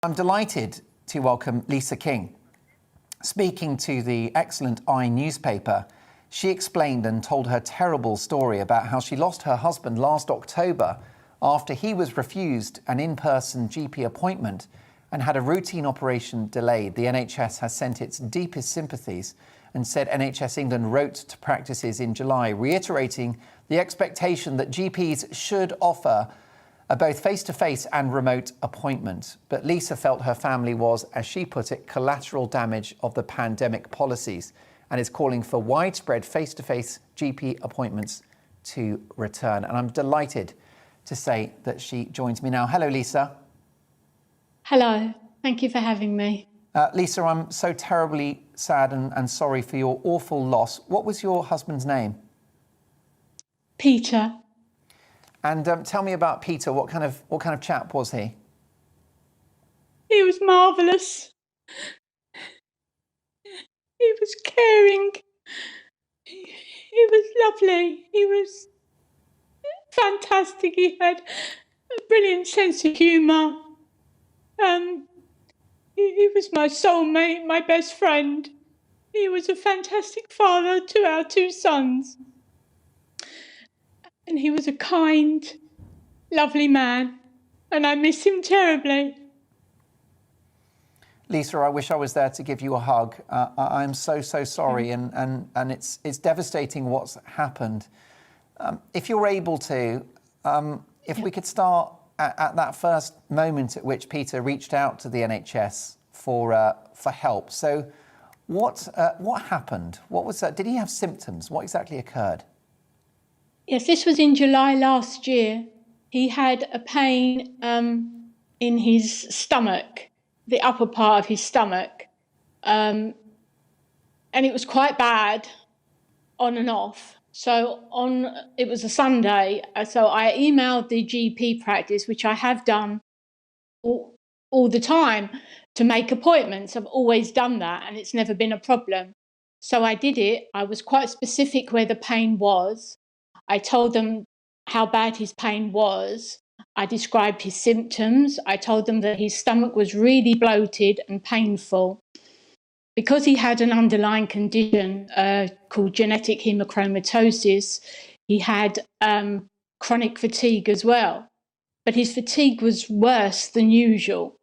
I'm delighted to welcome Lisa King. Speaking to the excellent newspaper, she explained and told her terrible story about how she lost her husband last October after he was refused an in-person GP appointment and had a routine operation delayed. The NHS has sent its deepest sympathies and said NHS England wrote to practices in July, reiterating the expectation that GPs should offer both face-to-face and remote appointment. But Lisa felt her family was, as she put it, collateral damage of the pandemic policies and is calling for widespread face-to-face GP appointments to return. And I'm delighted to say that she joins me now. Hello, Lisa. Hello. Thank you for having me. Lisa, I'm so terribly sad and sorry for your awful loss. What was your husband's name? Peter. And tell me about Peter. What kind of chap was he? He was marvellous. He was caring. He was lovely. He was fantastic. He had a brilliant sense of humour. He was my soulmate, my best friend. He was a fantastic father to our two sons. And he was a kind, lovely man, and I miss him terribly. Lisa, I wish I was there to give you a hug. I'm so sorry, and it's devastating what's happened. If you're able to, if we could start at that first moment at which Peter reached out to the NHS for help. So, what happened? What was that? Did he have symptoms? What exactly occurred? Yes, this was in July last year. He had a pain in his stomach, the upper part of his stomach, and it was quite bad on and off. So it was a Sunday, so I emailed the GP practice, which I have done all the time, to make appointments. I've always done that, and it's never been a problem. So I did it. I was quite specific where the pain was. I told them how bad his pain was. I described his symptoms. I told them that his stomach was really bloated and painful. Because he had an underlying condition called genetic hemochromatosis, he had chronic fatigue as well. But his fatigue was worse than usual.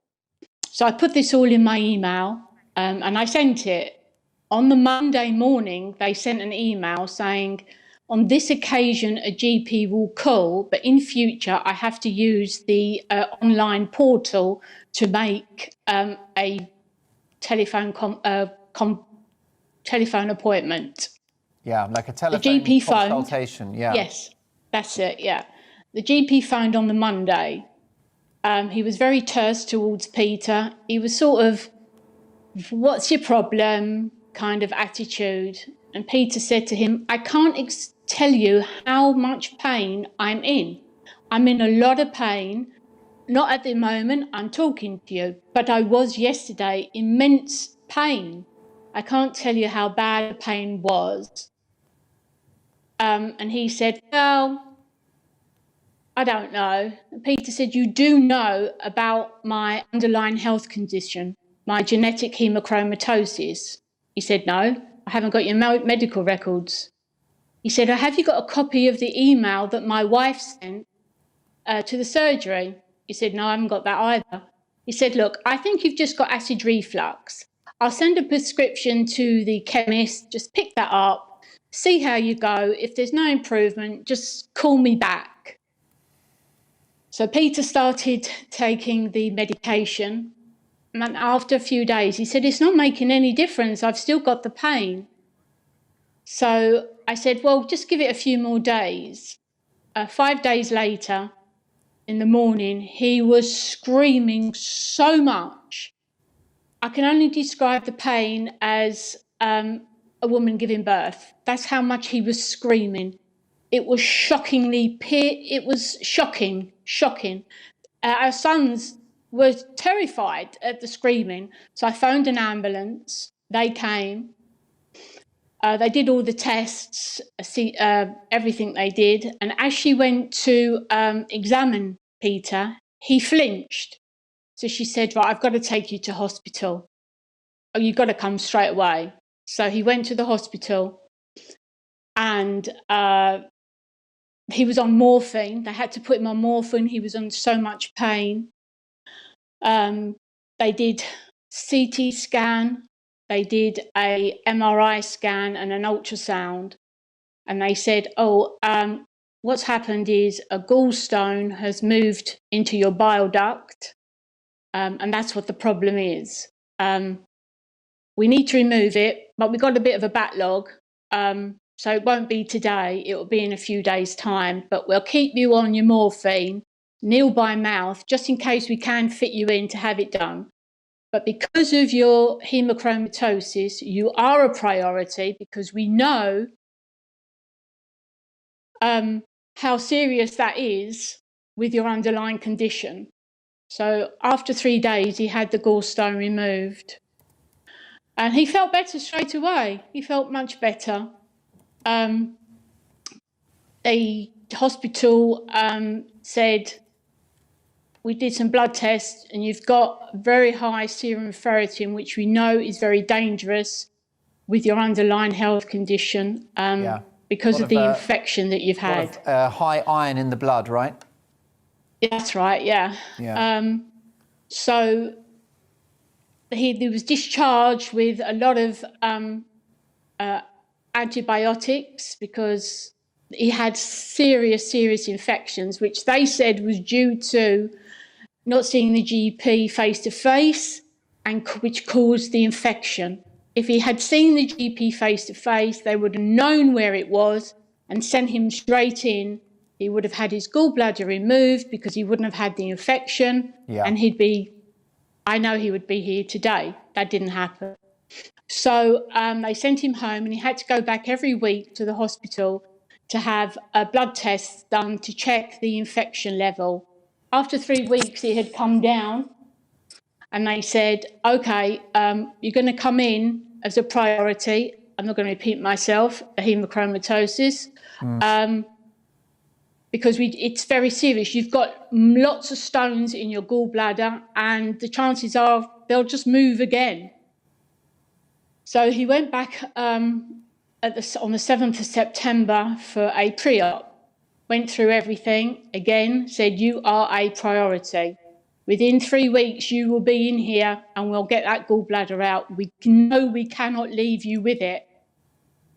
So I put this all in my email and I sent it. On the Monday morning, they sent an email saying, on this occasion, a GP will call, but in future, I have to use the online portal to make a telephone appointment. Yeah, like a telephone GP consultation. Yeah. Yes, that's it. Yeah, the GP phoned on the Monday. He was very terse towards Peter. He was sort of, "What's your problem?" kind of attitude. And Peter said to him, "I can't tell you how much pain I'm in. I'm in a lot of pain. Not at the moment, I'm talking to you, but I was yesterday, immense pain. I can't tell you how bad the pain was." And he said, "Well, I don't know." And Peter said, "You do know about my underlying health condition, my genetic hemochromatosis?" He said, "No, I haven't got your medical records." He said, "Have you got a copy of the email that my wife sent to the surgery?" He said, "No, I haven't got that either." He said, "Look, I think you've just got acid reflux. I'll send a prescription to the chemist, just pick that up, see how you go. If there's no improvement, just call me back." So Peter started taking the medication, and after a few days, he said, "It's not making any difference. I've still got the pain." So I said, "Well, just give it a few more days." 5 days later, in the morning, he was screaming so much. I can only describe the pain as a woman giving birth. That's how much he was screaming. It was it was shocking. Our sons were terrified at the screaming. So I phoned an ambulance. They came. They did all the tests, everything they did. And as she went to examine Peter, he flinched. So she said, right, I've got to take you to hospital. Oh, you've got to come straight away. So he went to the hospital and he was on morphine. They had to put him on morphine. He was in so much pain. They did CT scan. They did a MRI scan and an ultrasound. And they said, what's happened is a gallstone has moved into your bile duct. And that's what the problem is. We need to remove it, but we've got a bit of a backlog. So it won't be today, it will be in a few days' time, but we'll keep you on your morphine, nil by mouth, just in case we can fit you in to have it done. But because of your hemochromatosis, you are a priority because we know how serious that is with your underlying condition. So after 3 days, he had the gallstone removed. And he felt better straight away. He felt much better. The hospital said, we did some blood tests and you've got very high serum ferritin, which we know is very dangerous with your underlying health condition because of the infection that you've had. High iron in the blood, right? That's right, yeah. So he was discharged with a lot of antibiotics because he had serious infections, which they said was due to not seeing the GP face to face, and which caused the infection. If he had seen the GP face to face, they would have known where it was and sent him straight in. He would have had his gallbladder removed because he wouldn't have had the infection, and I know he would be here today. That didn't happen. So they sent him home and he had to go back every week to the hospital to have a blood test done to check the infection level. After 3 weeks, he had come down and they said, okay, you're going to come in as a priority. I'm not going to repeat myself, a hemochromatosis, because it's very serious. You've got lots of stones in your gallbladder and the chances are they'll just move again. So he went back on the 7th of September for a pre-op, went through everything, again, said you are a priority. Within 3 weeks, you will be in here and we'll get that gallbladder out. We know we cannot leave you with it.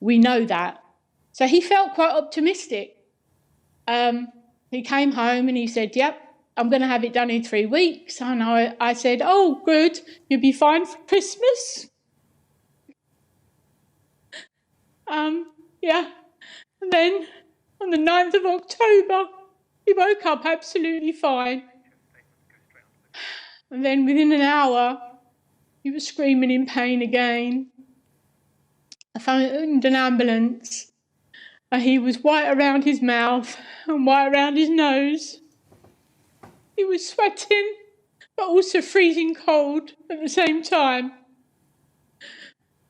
We know that. So he felt quite optimistic. He came home and he said, yep, I'm going to have it done in 3 weeks. And I said, oh, good, you'll be fine for Christmas. And then on the 9th of October, he woke up absolutely fine. And then within an hour, he was screaming in pain again. I phoned an ambulance. And he was white around his mouth and white around his nose. He was sweating, but also freezing cold at the same time.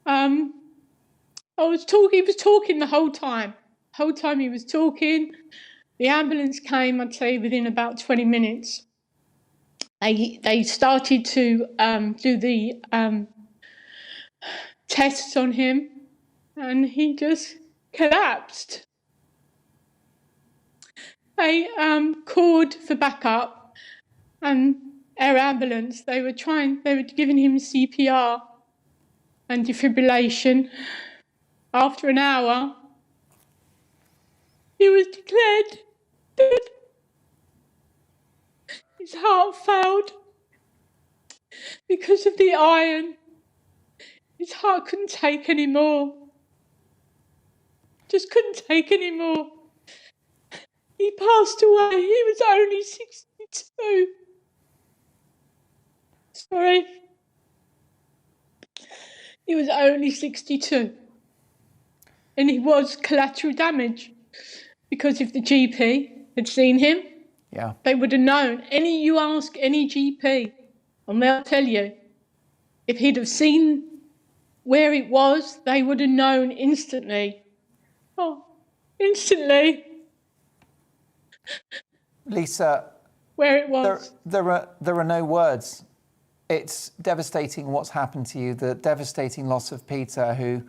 He was talking the whole time. The whole time he was talking. The ambulance came, I'd say, within about 20 minutes. They started to do the tests on him, and he just collapsed. They called for backup, and air ambulance. They were giving him CPR and defibrillation. After an hour, he was declared dead. His heart failed because of the iron. His heart couldn't take any more. Just couldn't take any more. He passed away. He was only 62. Sorry. He was only 62. And he was collateral damage because if the GP had seen him, they would have known. You ask any GP and they'll tell you, if he'd have seen where it was, they would have known instantly. Oh, instantly. Lisa, where it was. There are no words. It's devastating what's happened to you, the devastating loss of Peter, who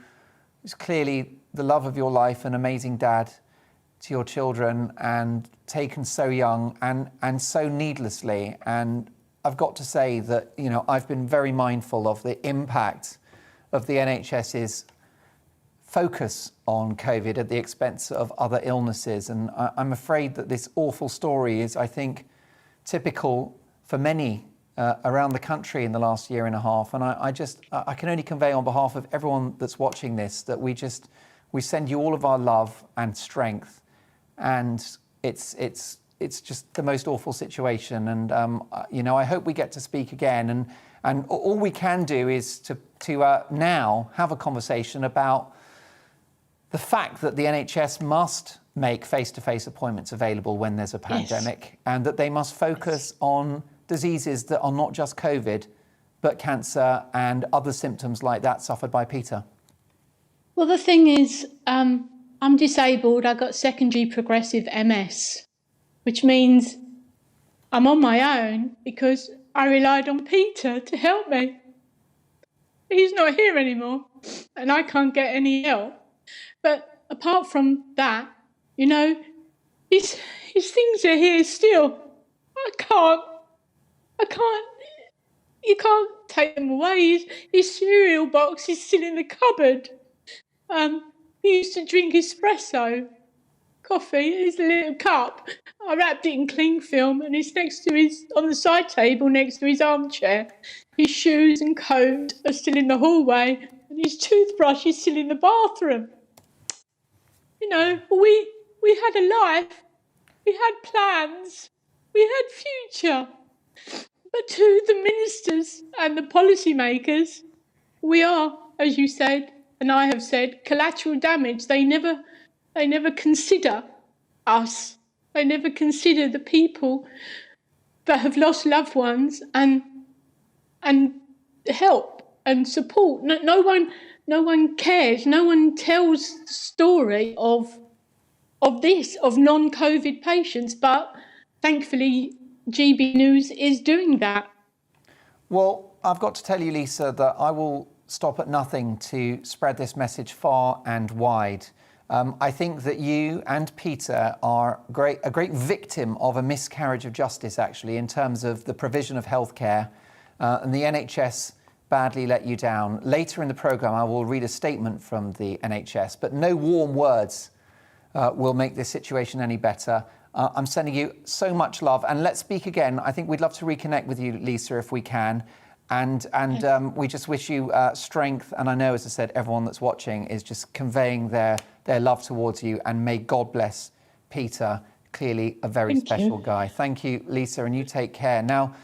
is clearly the love of your life, an amazing dad to your children, and taken so young and so needlessly. And I've got to say that, you know, I've been very mindful of the impact of the NHS's focus on COVID at the expense of other illnesses. And I'm afraid that this awful story is, I think, typical for many around the country in the last year and a half. And I can only convey on behalf of everyone that's watching this that we send you all of our love and strength. And it's just the most awful situation. And you know, I hope we get to speak again. And all we can do is to now have a conversation about the fact that the NHS must make face-to-face appointments available when there's a pandemic, yes, and that they must focus on diseases that are not just COVID, but cancer and other symptoms like that suffered by Peter. Well, the thing is, I'm disabled. I got secondary progressive MS, which means I'm on my own because I relied on Peter to help me. He's not here anymore and I can't get any help. But apart from that, you know, his things are here still. You can't take them away. His cereal box is still in the cupboard. He used to drink espresso coffee in his little cup. I wrapped it in cling film and it's on the side table next to his armchair. His shoes and coat are still in the hallway and his toothbrush is still in the bathroom. You know, we had a life, we had plans, we had future. But to the ministers and the policymakers, we are, as you said, and I have said, collateral damage. They never consider us. They never consider the people that have lost loved ones and help and support. No one cares. No one tells the story of non-COVID patients. But thankfully, GBNews is doing that. Well, I've got to tell you, Lisa, that I will stop at nothing to spread this message far and wide. I think that you and Peter are a great victim of a miscarriage of justice, actually, in terms of the provision of healthcare, and the NHS badly let you down. Later in the programme, I will read a statement from the NHS, but no warm words will make this situation any better. I'm sending you so much love, and let's speak again. I think we'd love to reconnect with you, Lisa, if we can. And we just wish you strength. And I know, as I said, everyone that's watching is just conveying their love towards you. And may God bless Peter, clearly a very special guy. Thank you, Lisa, and you take care. Now,